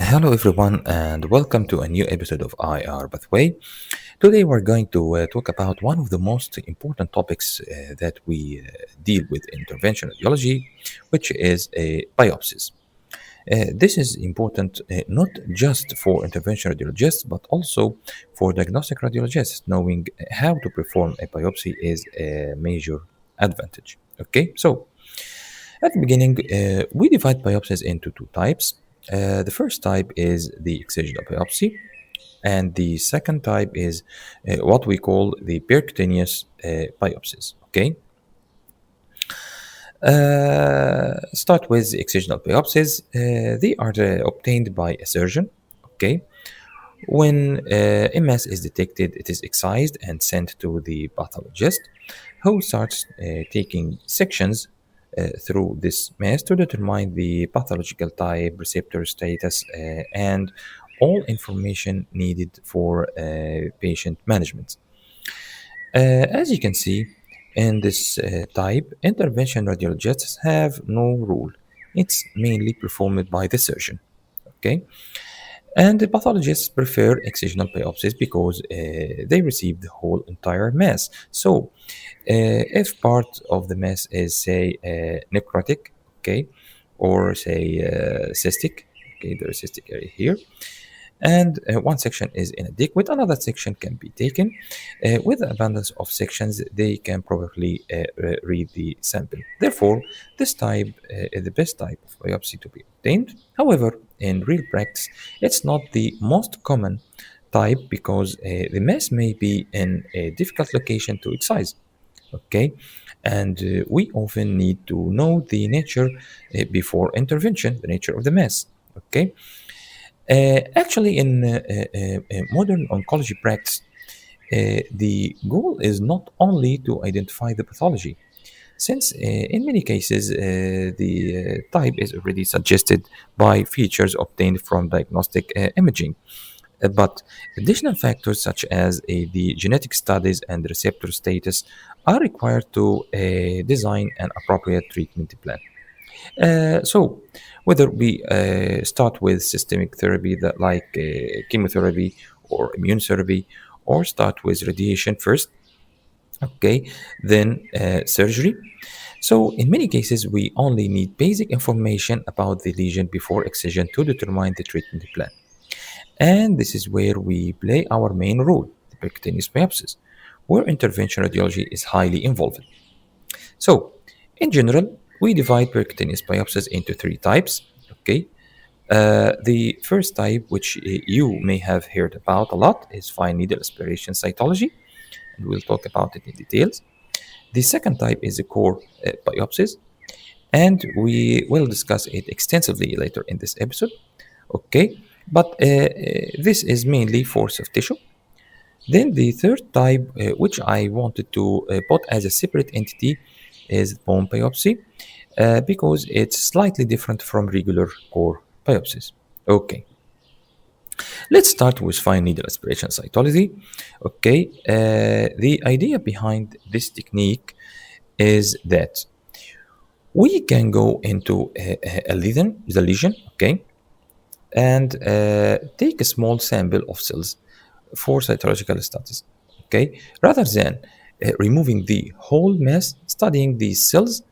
Hello, everyone, and welcome to a new episode of IR Pathway. Today, we're going to talk about one of the most important topics that we deal with in interventional radiology, which is biopsies. This is important not just for interventional radiologists, but also for diagnostic radiologists. Knowing how to perform a biopsy is a major advantage. Okay, so at the beginning, we divide biopsies into two types. The first type is the excisional biopsy, and the second type is what we call the percutaneous biopsies. Okay, start with the excisional biopsies. They are obtained by a surgeon. Okay, when MS is detected, it is excised and sent to the pathologist, who starts taking sections through this mass to determine the pathological type, receptor status, and all information needed for patient management. As you can see, in this type, intervention radiologists have no rule. It's mainly performed by the surgeon. Okay, and the pathologists prefer excisional biopsies because they receive the whole entire mass. So, if part of the mass is, say, necrotic, okay, or say cystic, okay, there is cystic area here, and one section is inadequate, another section can be taken. With the abundance of sections, they can probably read the sample. Therefore, this type is the best type of biopsy to be obtained. However, in real practice, it's not the most common type because the mass may be in a difficult location to excise. Okay, and we often need to know the nature before intervention, the nature of the mass. Okay, actually, in modern oncology practice, the goal is not only to identify the pathology, since in many cases the type is already suggested by features obtained from diagnostic imaging. But additional factors such as the genetic studies and receptor status are required to design an appropriate treatment plan. So, whether we start with systemic therapy that like chemotherapy or immune therapy, or start with radiation first, okay, then surgery. So, in many cases, we only need basic information about the lesion before excision to determine the treatment plan. And this is where we play our main role, the percutaneous biopsies, where intervention radiology is highly involved. So, in general, we divide percutaneous biopsies into three types. Okay, the first type, which you may have heard about a lot, is fine needle aspiration cytology, and we'll talk about it in details. The second type is the core biopsies, and we will discuss it extensively later in this episode. Okay, but this is mainly for soft tissue. Then the third type, which I wanted to put as a separate entity, is bone biopsy because it's slightly different from regular core biopsies. Okay, let's start with fine needle aspiration cytology. Okay, the idea behind this technique is that we can go into a lesion, okay, and take a small sample of cells for cytological studies. Okay, rather than removing the whole mass, studying the cells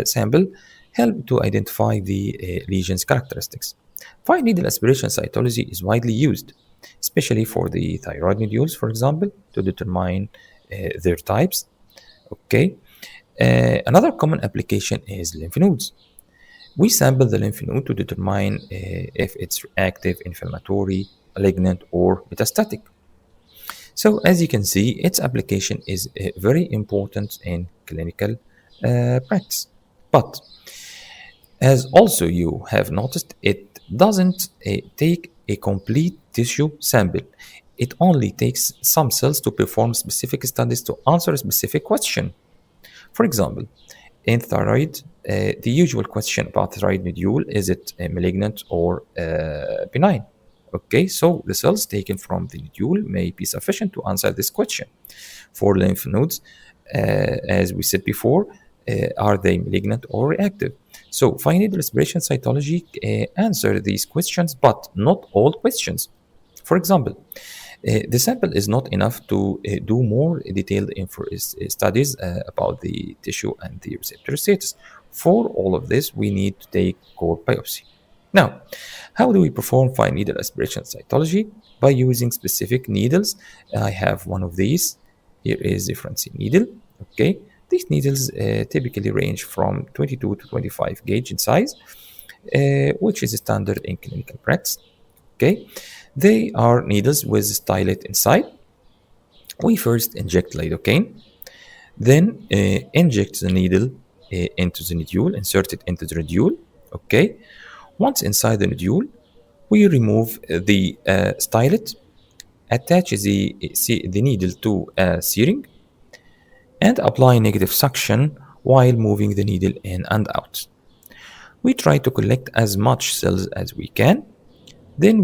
sample help to identify the lesion's characteristics. Fine needle aspiration cytology is widely used, especially for the thyroid nodules, for example, to determine their types. Okay, another common application is lymph nodes. We sample the lymph node to determine if it's active, inflammatory, malignant, or metastatic. So, as you can see, its application is very important in clinical practice. But as also you have noticed, it doesn't take a complete tissue sample. It only takes some cells to perform specific studies to answer a specific question. For example, in thyroid, the usual question about thyroid nodule is it malignant or benign? Okay, so the cells taken from the nodule may be sufficient to answer this question. For lymph nodes, as we said before, are they malignant or reactive? So fine needle aspiration cytology answer these questions, but not all questions. For example, the sample is not enough to do more detailed studies about the tissue and the receptor status. For all of this, we need to take core biopsy. Now, how do we perform fine needle aspiration cytology? By using specific needles. I have one of these. Here is the Francine needle. Okay, these needles typically range from 22 to 25 gauge in size, which is standard in clinical practice. Okay, they are needles with stylet inside. We first inject lidocaine, then inject the needle into the nodule, insert it into the nodule. Okay, once inside the nodule, we remove the stylet, attach the needle to a syringe, and apply negative suction while moving the needle in and out. We try to collect as much cells as we can. Then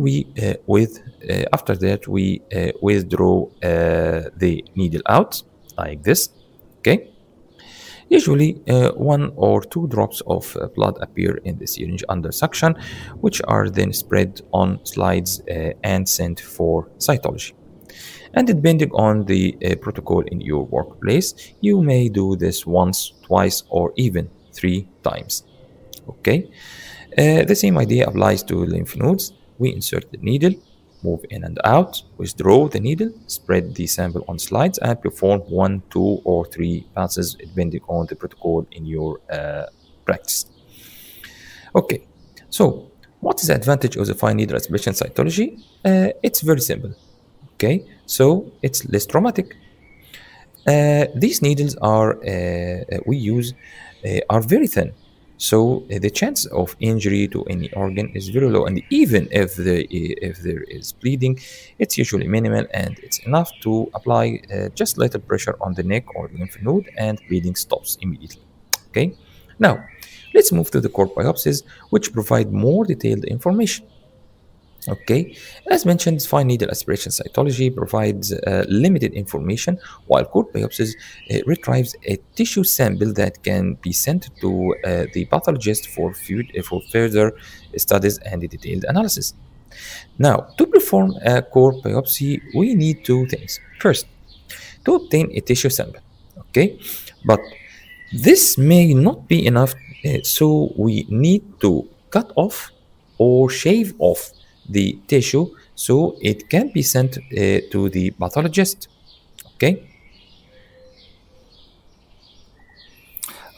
after that we withdraw the needle out like this. Okay. Usually, 1 or 2 drops of blood appear in the syringe under suction, which are then spread on slides and sent for cytology. And depending on the protocol in your workplace, you may do this once, twice, or even 3 times. Okay. The same idea applies to lymph nodes. We insert the needle, move in and out, withdraw the needle, spread the sample on slides, and perform 1, 2, or 3 passes depending on the protocol in your practice. Okay, so what is the advantage of the fine needle aspiration cytology? It's very simple. Okay, so it's less traumatic. These needles we use are very thin, so the chance of injury to any organ is very low. And even if there is bleeding, it's usually minimal, and it's enough to apply just little pressure on the neck or the lymph node, and bleeding stops immediately. Okay. Now, let's move to the core biopsies, which provide more detailed information. Okay, as mentioned, fine needle aspiration cytology provides limited information, while core biopsies retrieves a tissue sample that can be sent to the pathologist for further studies and detailed analysis. Now, to perform a core biopsy, we need 2 things. First, to obtain a tissue sample. Okay, but this may not be enough, so we need to cut off or shave off the tissue so it can be sent to the pathologist. Okay.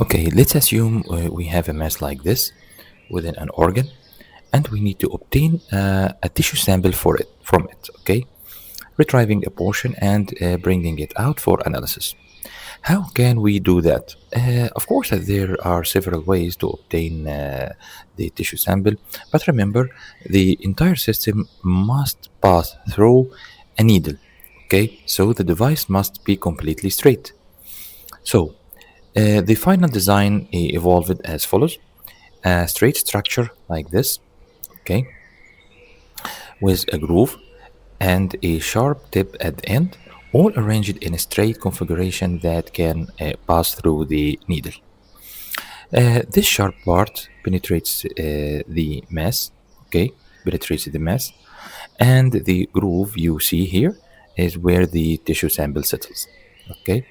Okay, let's assume we have a mass like this within an organ, and we need to obtain a tissue sample from it. Okay, retrieving a portion and bringing it out for analysis. How can we do that? Of course, there are several ways to obtain the tissue sample, but remember, the entire system must pass through a needle. Okay, so the device must be completely straight. So, the final design evolved as follows: a straight structure like this, okay, with a groove and a sharp tip at the end, all arranged in a straight configuration that can pass through the needle. This sharp part penetrates the mass, okay, penetrates the mass, and the groove you see here is where the tissue sample settles, okay.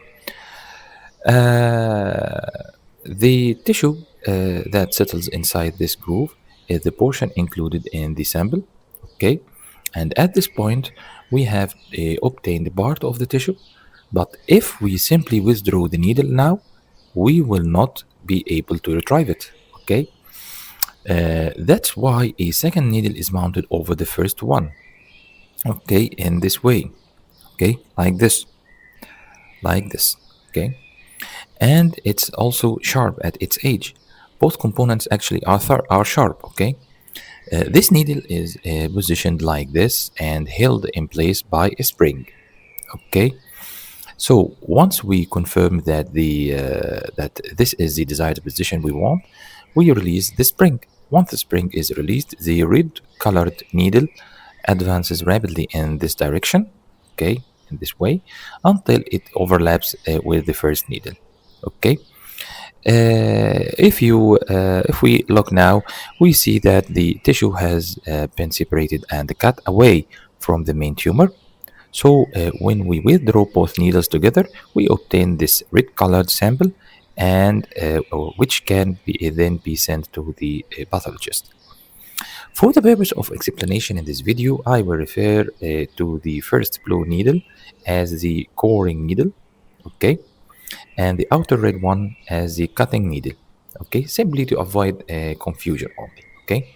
The tissue that settles inside this groove is the portion included in the sample, okay. And at this point, we have obtained part of the tissue, but if we simply withdraw the needle now, we will not be able to retrieve it, okay. That's why a second needle is mounted over the first one, okay, in this way, okay, like this, okay. And it's also sharp at its edge. Both components actually are sharp, okay. This needle is positioned like this and held in place by a spring, okay. So once we confirm that that this is the desired position we want, we release the spring. Once the spring is released, the red-colored needle advances rapidly in this direction, okay, in this way, until it overlaps with the first needle, okay. If we look now, we see that the tissue has been separated and cut away from the main tumor. So when we withdraw both needles together, we obtain this red-colored sample, and which can then be sent to the pathologist. For the purpose of explanation in this video, I will refer to the first blue needle as the coring needle, okay, and the outer red one as the cutting needle, okay, simply to avoid confusion only, okay.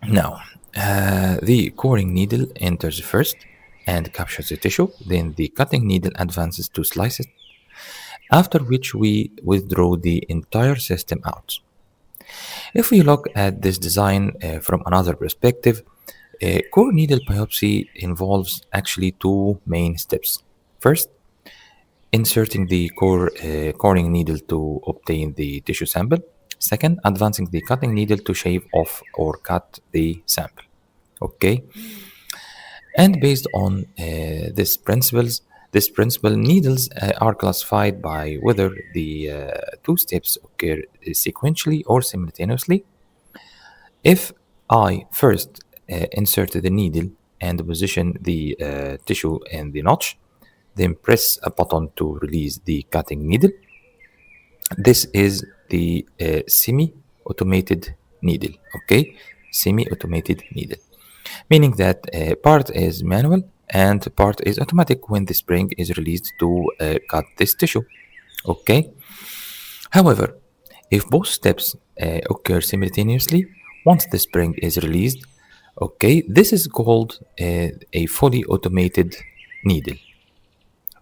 Now, the coring needle enters first and captures the tissue, then the cutting needle advances to slice it, after which we withdraw the entire system out. If we look at this design from another perspective, core needle biopsy involves actually two main steps. First, inserting the coring needle to obtain the tissue sample. Second, advancing the cutting needle to shave off or cut the sample. Okay, and based on this principle, needles are classified by whether the two steps occur sequentially or simultaneously. If I first insert the needle and position the tissue in the notch, then press a button to release the cutting needle. This is the semi-automated needle, okay? Semi-automated needle, meaning that part is manual and part is automatic when the spring is released to cut this tissue, okay? However, if both steps occur simultaneously, once the spring is released, okay, this is called a fully automated needle.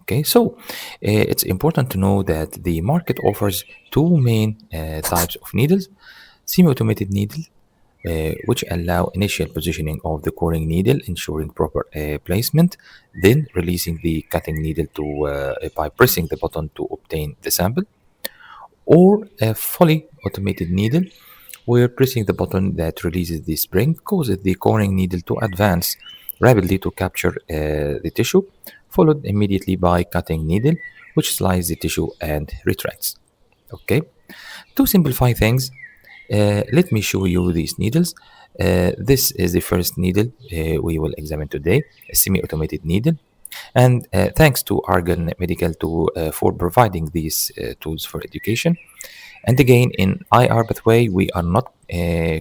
Okay, so it's important to know that the market offers two main types of needles: semi-automated needle, which allow initial positioning of the coring needle, ensuring proper placement, then releasing the cutting needle by pressing the button to obtain the sample, or a fully automated needle, where pressing the button that releases the spring causes the coring needle to advance rapidly to capture the tissue, followed immediately by cutting needle, which slices the tissue and retracts. Okay, to simplify things, let me show you these needles. This is the first needle we will examine today, a semi-automated needle. And thanks to Argon Medical for providing these tools for education. And again, in IR pathway, we are not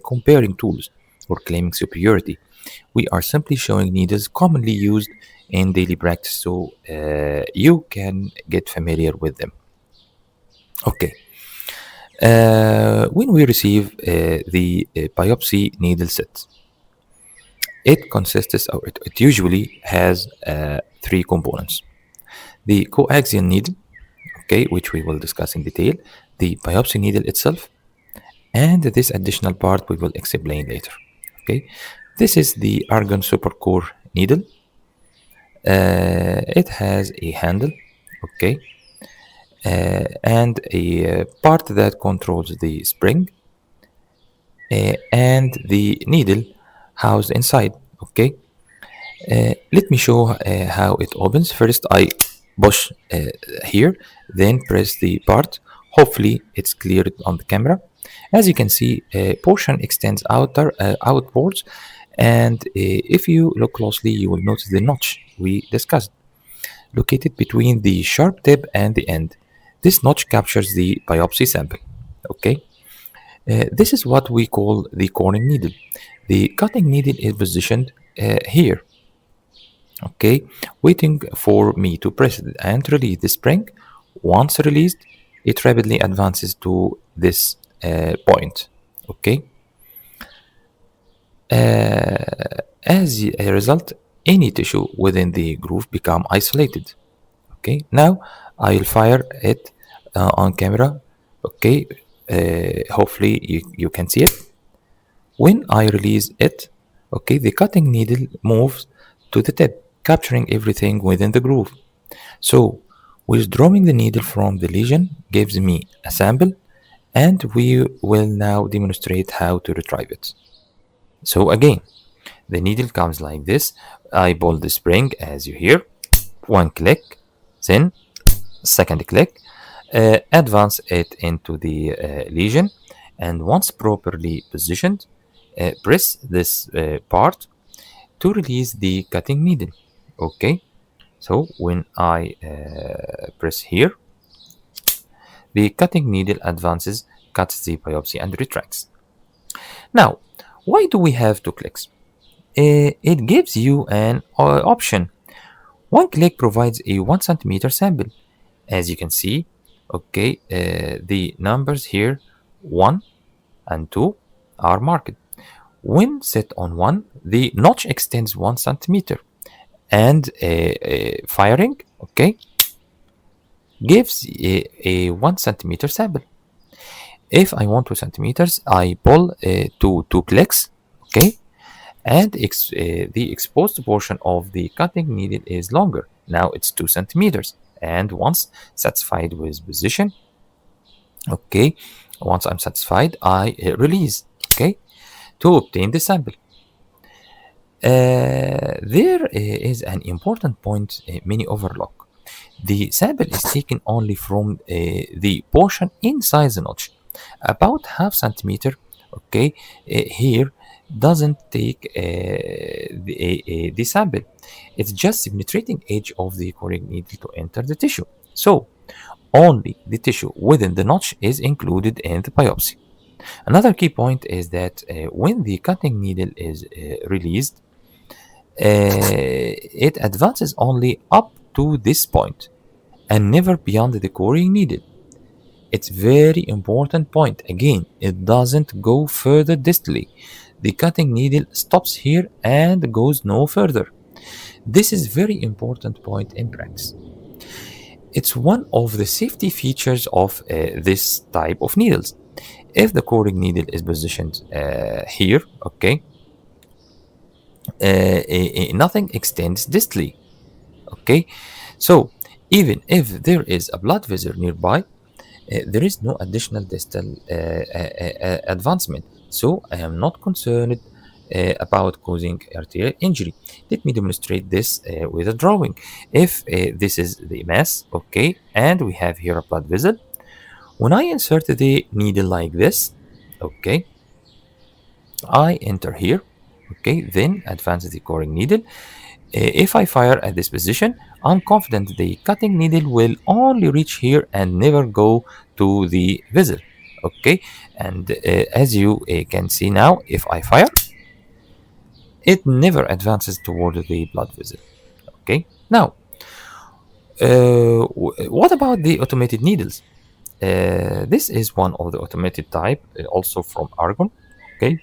comparing tools or claiming superiority. We are simply showing needles commonly used in daily practice so you can get familiar with them. Okay. When we receive the biopsy needle set, it consists of, it usually has three components: the coaxial needle, okay, which we will discuss in detail, the biopsy needle itself, and this additional part we will explain later. Okay, this is the argon supercore needle. It has a handle, okay, and a part that controls the spring, and the needle housed inside. Okay, let me show how it opens. First, I push here, then press the part. Hopefully, it's cleared on the camera. As you can see, a portion extends outwards, and if you look closely, you will notice the notch we discussed, located between the sharp tip and the end. This notch captures the biopsy sample. Okay, this is what we call the coring needle. The cutting needle is positioned here, okay, waiting for me to press it and release the spring. Once released, it rapidly advances to this point, okay. As a result, any tissue within the groove become isolated. Okay, now I'll fire it on camera. Okay, hopefully you can see it. When I release it, okay, the cutting needle moves to the tip, capturing everything within the groove. So, withdrawing the needle from the lesion gives me a sample, and we will now demonstrate how to retrieve it. So again, the needle comes like this. I pull the spring as you hear, one click, then second click, advance it into the lesion, and once properly positioned, press this part to release the cutting needle. Okay, so when I press here, the cutting needle advances, cuts the biopsy, and retracts. Now, why do we have two clicks? It gives you an option. One click provides a 1 centimeter sample. As you can see, okay, the numbers here 1 and 2 are marked. When set on 1, the notch extends 1 centimeter, and firing, okay, gives a 1 centimeter sample. If I want 2 centimeters, I pull two clicks, okay, and the exposed portion of the cutting needle is longer. Now it's 2 centimeters. And once satisfied with position, okay, once I'm satisfied, I release, okay, to obtain the sample. There is an important point many overlook. The sample is taken only from the portion inside the notch, about half centimeter. Okay, here doesn't take the sample. It's just the penetrating edge of the coring needle to enter the tissue. So only the tissue within the notch is included in the biopsy. Another key point is that when the cutting needle is released, it advances only up to this point and never beyond the coring needle. It's very important point. Again, it doesn't go further distally. The cutting needle stops here and goes no further. This is very important point in practice. It's one of the safety features of this type of needles. If the coring needle is positioned here, okay, nothing extends distally. Okay, so even if there is a blood vessel nearby, there is no additional distal advancement. So I am not concerned about causing arterial injury. Let me demonstrate this with a drawing. If this is the mass, okay, and we have here a blood vessel, when I insert the needle like this, okay, I enter here, okay, then advance the coring needle. If I fire at this position, I'm confident the cutting needle will only reach here and never go to the vessel. Okay, and as you can see now, if I fire, it never advances toward the blood vessel. Okay, now what about the automated needles? This is one of the automated type, also from argon, okay,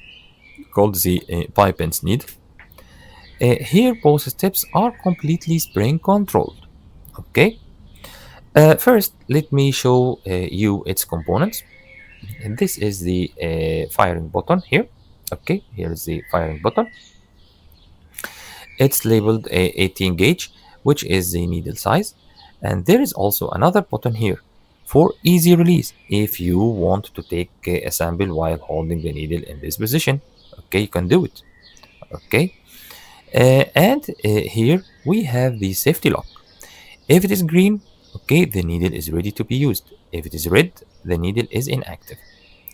called the Biopens needle. Here both steps are completely spring controlled. Okay, first let me show you its components. And this is the firing button here. Okay, here is the firing button. It's labeled 18 gauge, which is the needle size, and there is also another button here for easy release if you want to take a sample while holding the needle in this position. Okay, you can do it. Okay, and here we have the safety lock. If it is green, okay, the needle is ready to be used. If it is red, the needle is inactive.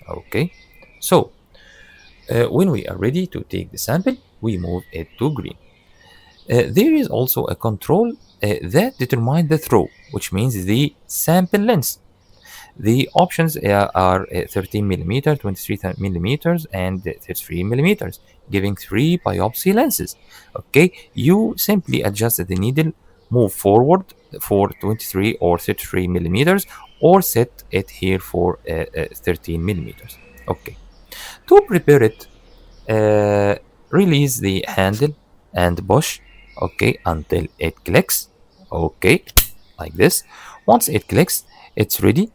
Okay, so when we are ready to take the sample, we move it to green. There is also a control that determines the throw, which means the sample length. The options are 13 millimeters, 23 millimeters, and 33 millimeters, giving 3 biopsy lenses. Okay, you simply adjust the needle, move forward for 23 or 33 millimeters, or set it here for 13 millimeters. Okay, to prepare it, release the handle and push, okay, until it clicks, okay, like this. Once it clicks, it's ready.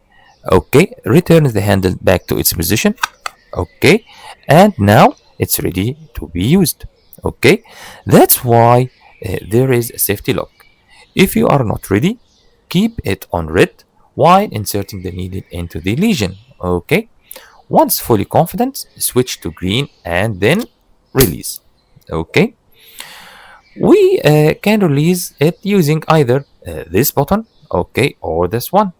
Okay, return the handle back to its position. Okay, and now it's ready to be used. Okay, that's why there is a safety lock. If you are not ready, keep it on red while inserting the needle into the lesion. Okay, once fully confident, switch to green and then release. Okay, we can release it using either this button, okay, or this one.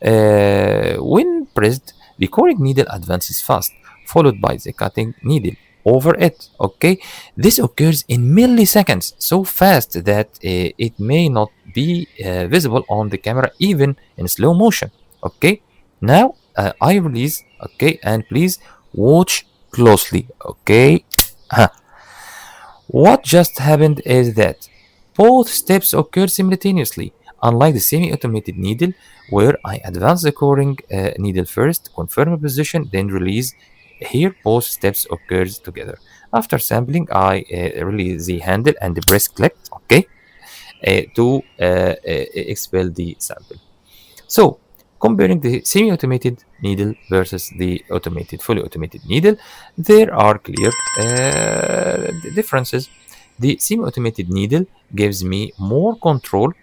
When pressed, the coring needle advances fast, followed by the cutting needle over it. Okay, this occurs in milliseconds, so fast that it may not be visible on the camera even in slow motion. Okay, now I release. Okay, and please watch closely. Okay. What just happened is that both steps occur simultaneously, unlike the semi-automated needle, where I advance the coring needle first, confirm a position, then release. Here, both steps occurs together. After sampling, I release the handle and press click, okay, to expel the sample. So, comparing the semi-automated needle versus the fully automated needle, there are clear differences. The semi-automated needle gives me more control.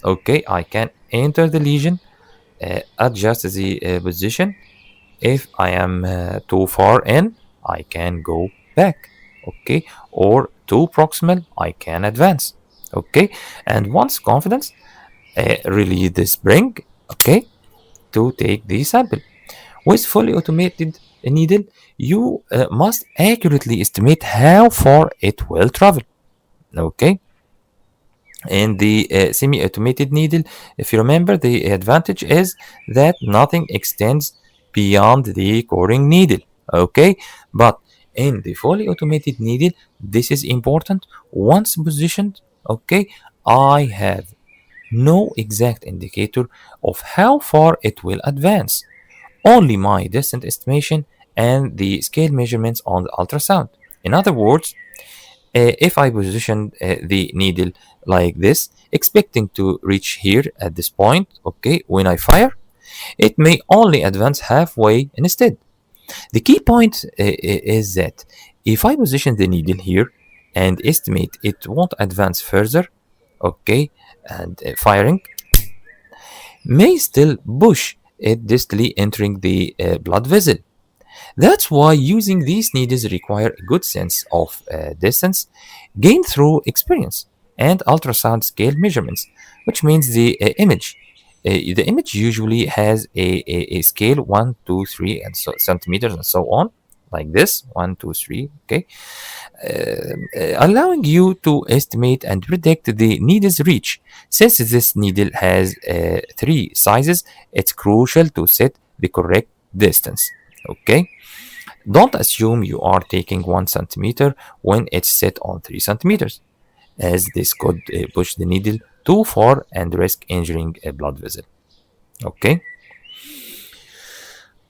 Okay, I can enter the lesion, adjust the position. If I am too far in, I can go back. Okay, or too proximal, I can advance. Okay, and once confidence, release the spring. Okay, to take the sample. With fully automated needle, you must accurately estimate how far it will travel. Okay. In the semi-automated needle, if you remember, the advantage is that nothing extends beyond the coring needle. Okay. But in the fully automated needle, this is important. Once positioned, okay, I have no exact indicator of how far it will advance, only my distance estimation and the scale measurements on the ultrasound. In other words, if I position the needle like this, expecting to reach here at this point, okay, when I fire, it may only advance halfway instead. The key point is that if I position the needle here and estimate it won't advance further, okay, and firing may still push it distally entering the blood vessel. That's why using these needles require a good sense of distance gained through experience and ultrasound scale measurements, which means the image usually has a scale 1, 2, 3, and so centimeters and so on, like this 1, 2, 3. Okay, allowing you to estimate and predict the needle's reach. Since this needle has three sizes, it's crucial to set the correct distance. Okay, don't assume you are taking 1 centimeter when it's set on 3 centimeters, as this could push the needle too far and risk injuring a blood vessel. Okay.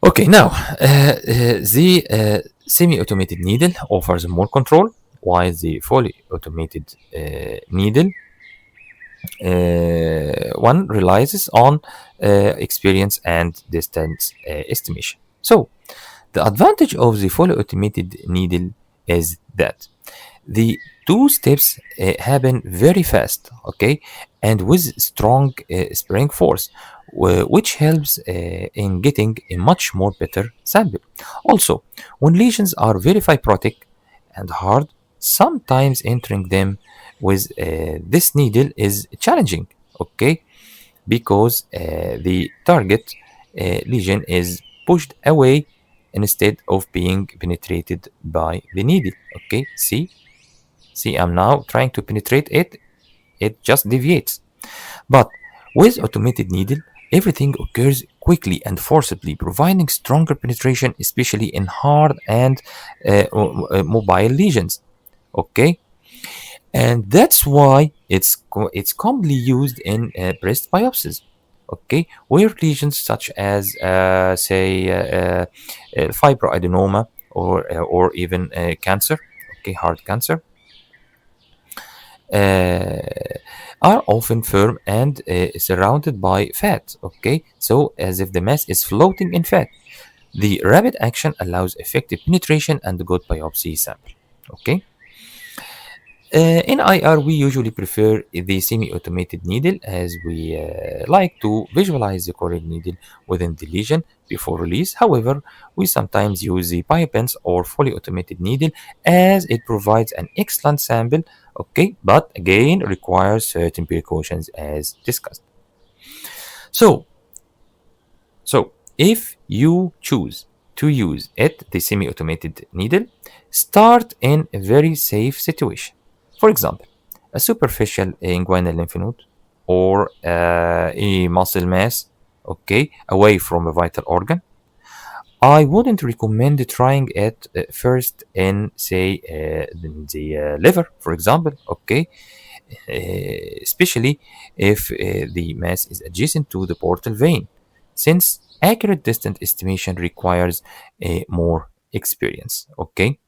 Okay, now the semi-automated needle offers more control, while the fully automated needle one relies on experience and distance estimation. So, the advantage of the fully automated needle is that the two steps happen very fast, okay, and with strong spring force, which helps in getting a much more better sample. Also, when lesions are very fibrotic and hard, sometimes entering them with this needle is challenging, okay, because the target lesion is pushed away instead of being penetrated by the needle. Okay, see, I'm now trying to penetrate it, it just deviates. But with automated needle, everything occurs quickly and forcibly, providing stronger penetration, especially in hard and mobile lesions. Okay, and that's why it's commonly used in breast biopsies. Okay, where lesions such as say fibroadenoma or even cancer, okay, heart cancer, uh, are often firm and surrounded by fat. Okay, so as if the mass is floating in fat. The rapid action allows effective penetration and good biopsy sample. Okay. In IR, we usually prefer the semi-automated needle as we like to visualize the correct needle within the lesion before release. However, we sometimes use the biopens or fully automated needle as it provides an excellent sample, okay, but again requires certain precautions as discussed. So, So if you choose to use it, the semi-automated needle, start in a very safe situation. For example, a superficial inguinal lymph node or a muscle mass, okay, away from a vital organ. I wouldn't recommend trying it first in, say, the liver, for example, okay, especially if the mass is adjacent to the portal vein, since accurate distant estimation requires more experience. Okay,